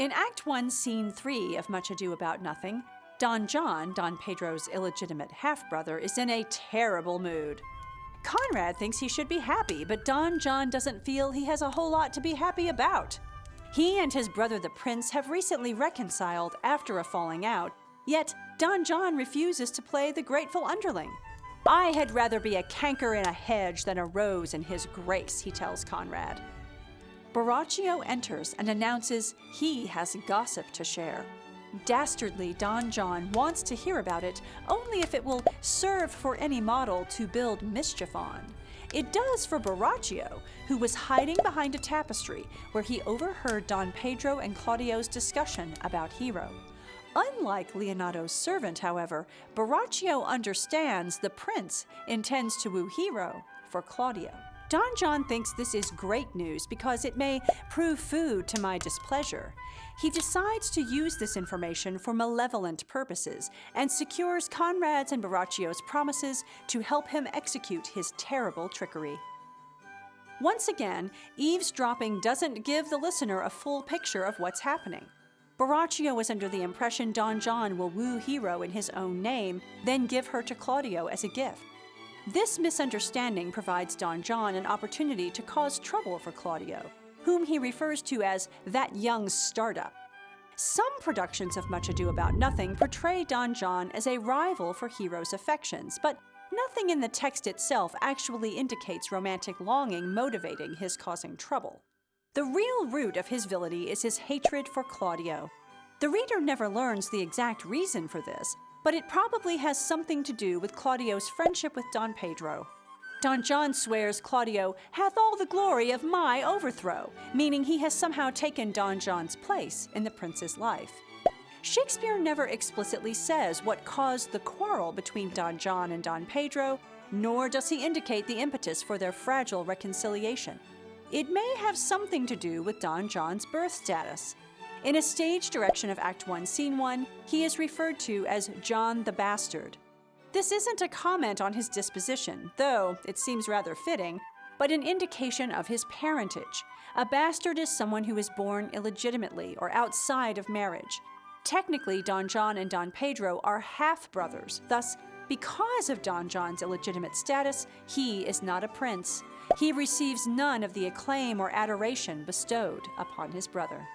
In Act 1, Scene 3 of Much Ado About Nothing, Don John, Don Pedro's illegitimate half-brother, is in a terrible mood. Conrad thinks he should be happy, but Don John doesn't feel he has a whole lot to be happy about. He and his brother the prince have recently reconciled after a falling out, yet Don John refuses to play the grateful underling. "I had rather be a canker in a hedge than a rose in his grace," he tells Conrad. Borachio enters and announces he has gossip to share. Dastardly Don John wants to hear about it only if it will serve for any model to build mischief on. It does for Borachio, who was hiding behind a tapestry where he overheard Don Pedro and Claudio's discussion about Hero. Unlike Leonato's servant, however, Borachio understands the prince intends to woo Hero for Claudio. Don John thinks this is great news because it may prove food to my displeasure. He decides to use this information for malevolent purposes and secures Conrad's and Borachio's promises to help him execute his terrible trickery. Once again, eavesdropping doesn't give the listener a full picture of what's happening. Borachio is under the impression Don John will woo Hero in his own name, then give her to Claudio as a gift. This misunderstanding provides Don John an opportunity to cause trouble for Claudio, whom he refers to as that young startup. Some productions of Much Ado About Nothing portray Don John as a rival for Hero's affections, but nothing in the text itself actually indicates romantic longing motivating his causing trouble. The real root of his villainy is his hatred for Claudio. The reader never learns the exact reason for this, but it probably has something to do with Claudio's friendship with Don Pedro. Don John swears Claudio hath all the glory of my overthrow, meaning he has somehow taken Don John's place in the prince's life. Shakespeare never explicitly says what caused the quarrel between Don John and Don Pedro, nor does he indicate the impetus for their fragile reconciliation. It may have something to do with Don John's birth status. In a stage direction of Act 1, Scene 1, he is referred to as John the Bastard. This isn't a comment on his disposition, though it seems rather fitting, but an indication of his parentage. A bastard is someone who is born illegitimately or outside of marriage. Technically, Don John and Don Pedro are half-brothers. Thus, because of Don John's illegitimate status, he is not a prince. He receives none of the acclaim or adoration bestowed upon his brother.